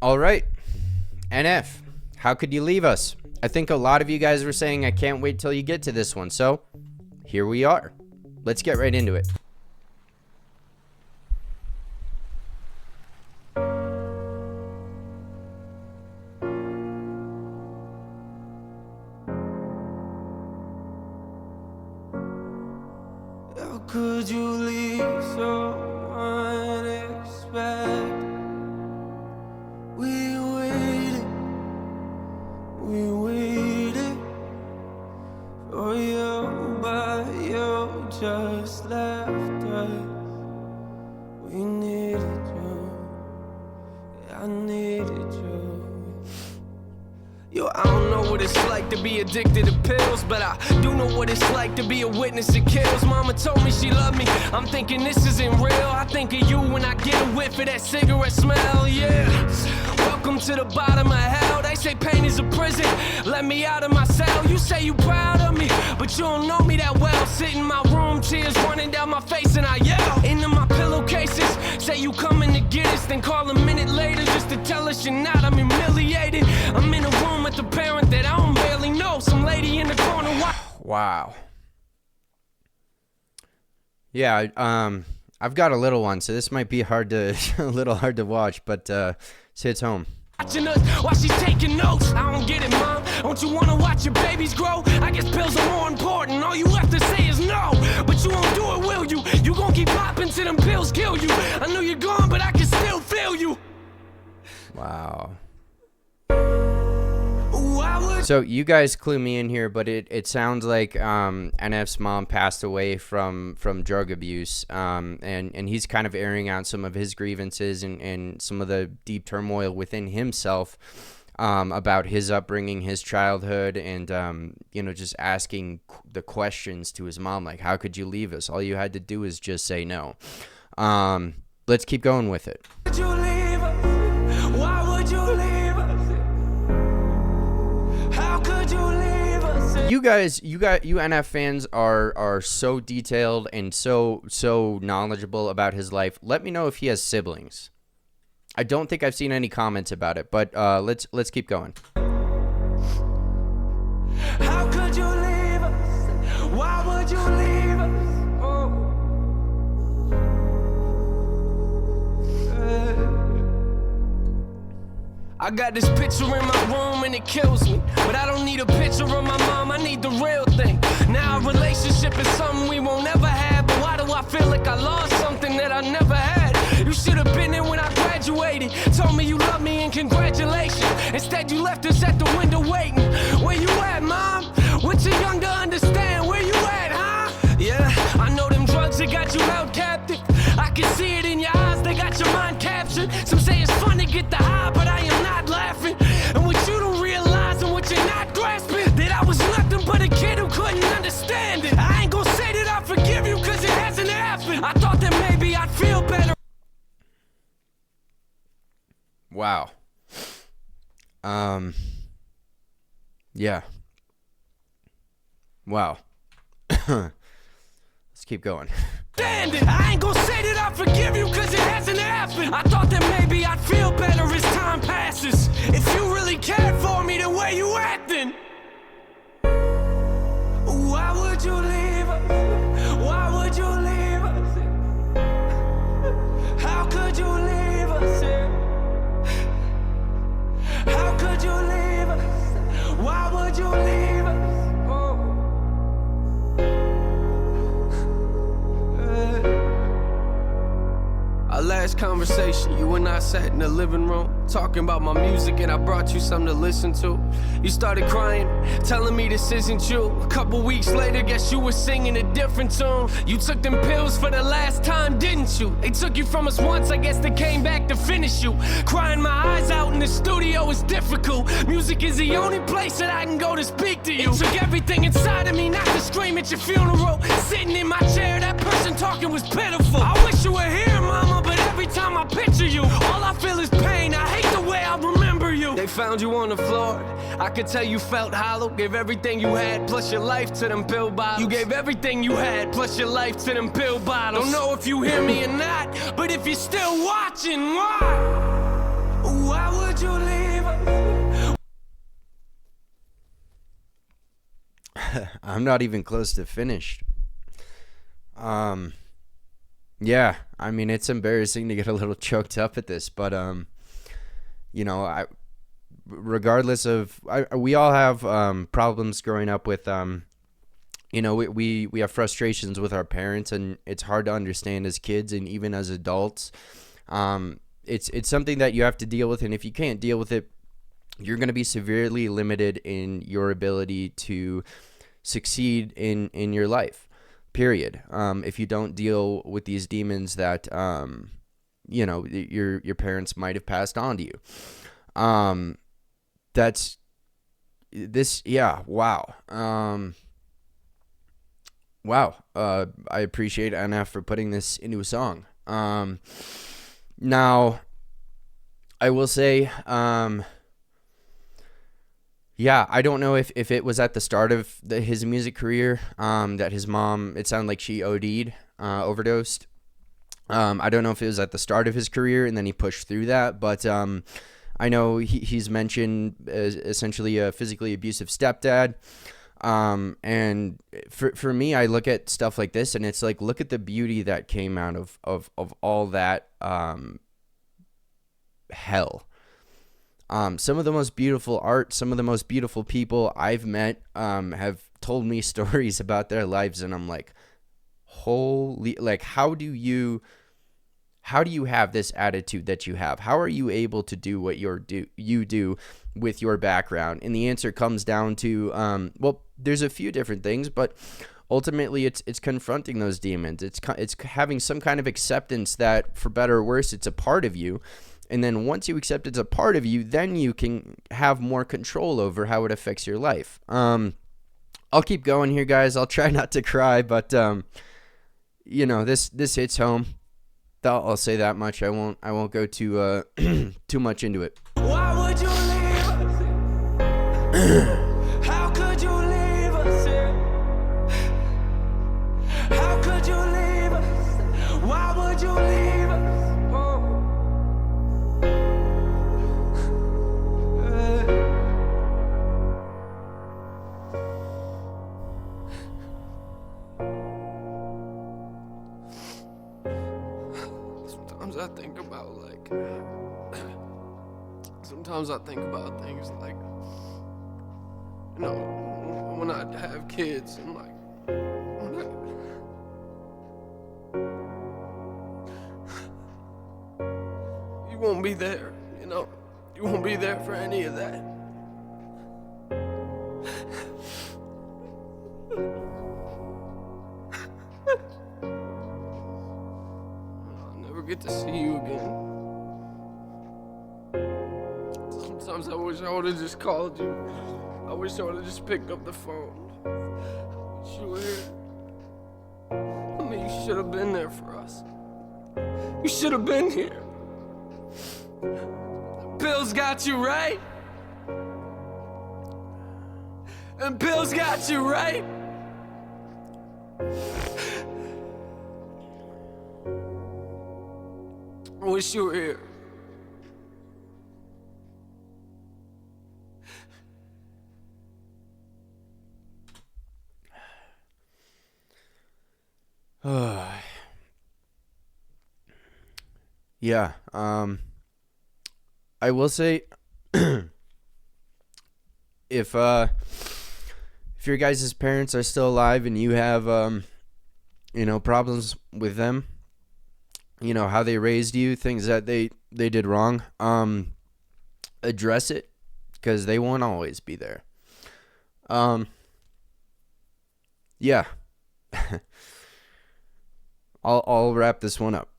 All right, NF, how could you leave us? I think a lot of you guys were saying I can't wait till you get to this one, so here we are. Let's get right into it. How could you leave so unexpected? We waited for you, but you just left us. We needed you, I needed you. Yo, I don't know what it's like to be addicted to pills, but I do know what it's like to be a witness that kills. Mama told me she loved me, I'm thinking this isn't real. I think of you when I get a whiff of that cigarette smell, yeah. Welcome to the bottom of hell. They say pain is a prison, let me out of my cell. You say you proud of me, but you don't know me that well. Sit in my room, tears running down my face, and I yell into my pillowcases. Say you coming to get us, then call a minute later just to tell us you're not. I'm humiliated. I'm in a room with the parent that I don't barely know. Some lady in the corner. Wow. Yeah, I've got a little one, so this might be hard to a little hard to watch, but it hits home. Watching us while she's taking notes. I don't get it, Mom. Don't you want to watch your babies grow? I guess pills are more important. All you have to say is no. But you won't do it, will you? You gon' keep popping till them pills kill you. I know you're gone, but I can still feel you. Wow. So you guys clue me in here, but it sounds like NF's mom passed away from drug abuse, and he's kind of airing out some of his grievances and some of the deep turmoil within himself about his upbringing, his childhood, and just asking the questions to his mom, like, how could you leave us? All you had to do is just say no. Let's keep going with it. Would you leave us? Why would you leave us? How could you leave us? You NF fans are so detailed and so knowledgeable about his life. Let me know if he has siblings. I don't think I've seen any comments about it, but let's keep going. How could you leave us? Why would you leave us? I got this picture in my room and it kills me, but I don't need a picture of my mom, I need the real thing. Now a relationship is something we won't ever have, but why do I feel like I lost something that I never had? You should have been there when I graduated, told me you love me and congratulations. Instead you left us at the window waiting. Where you at, Mom? We're too young to understand. Where you at, huh? Yeah, I know them drugs that got you held captive. I can see it in your eyes, they got your mind captured. Some say it's fun to get the high, but I am not laughing. And what you don't realize and what you're not grasping, that I was nothing but a kid who couldn't understand it. I ain't gonna say that I forgive you cause it hasn't happened. I thought that maybe I'd feel better. Wow. Yeah. Wow. Let's keep going. I ain't gonna say that I forgive you cause it hasn't happened. I thought that maybe I'd feel better as time passes. If you really cared for me, then where you at then? Why would you leave us? Why would you leave us? How could you leave us? How could you leave us? Why would you leave us? Our last conversation, you and I sat in the living room, talking about my music, and I brought you something to listen to. You started crying, telling me this isn't you. A couple weeks later, guess you were singing a different tune. You took them pills for the last time, didn't you? They took you from us once, I guess they came back to finish you. Crying my eyes out in the studio is difficult. Music is the only place that I can go to speak to you. It took everything inside of me not to scream at your funeral. Sitting in my chair, that person talking was pitiful. I wish you were here, Mama, but every time I picture you, all I feel is pain. I hate the way I remember you. They found you on the floor. I could tell you felt hollow. Gave everything you had, plus your life to them pill bottles. You gave everything you had, plus your life to them pill bottles. Don't know if you hear me or not, but if you're still watching, why? Why would would you leave us? I'm not even close to finished. Yeah, I mean, it's embarrassing to get a little choked up at this, but regardless of, we all have problems growing up with we have frustrations with our parents, and it's hard to understand as kids and even as adults. It's something that you have to deal with, and if you can't deal with it, you're going to be severely limited in your ability to succeed in your life, period. If you don't deal with these demons that your parents might have passed on to you. That's this. Yeah. Wow. Wow. I appreciate NF for putting this into a song. Now, I will say, yeah, I don't know if it was at the start of his music career that his mom, it sounded like she OD'd, overdosed. I don't know if it was at the start of his career and then he pushed through that, but I know he's mentioned essentially a physically abusive stepdad. And for me, I look at stuff like this and it's like, look at the beauty that came out of all that hell. Some of the most beautiful art, some of the most beautiful people I've met have told me stories about their lives, and I'm like, holy, like, how do you have this attitude that you have? How are you able to do what you do with your background? And the answer comes down to, well, there's a few different things, but ultimately it's confronting those demons. It's having some kind of acceptance that, for better or worse, it's a part of you. And then once you accept it's a part of you, then you can have more control over how it affects your life. I'll keep going here, guys. I'll try not to cry, but this hits home. I'll say that much. I won't go too too much into it. Why would you leave us? How could you leave us? How could you leave us? Why would you leave us? Sometimes I think about things like, when I have kids and like, you won't be there, you won't be there for any of that. I'll never get to see you again. Sometimes I wish I would have just called you. I wish I would have just picked up the phone. I wish you were here. I mean, you should have been there for us. You should have been here. Pills got you right. And pills got you right. I wish you were here. Yeah, I will say, if your guys' parents are still alive and you have problems with them, how they raised you, things that they did wrong, address it, because they won't always be there. Yeah. I'll wrap this one up.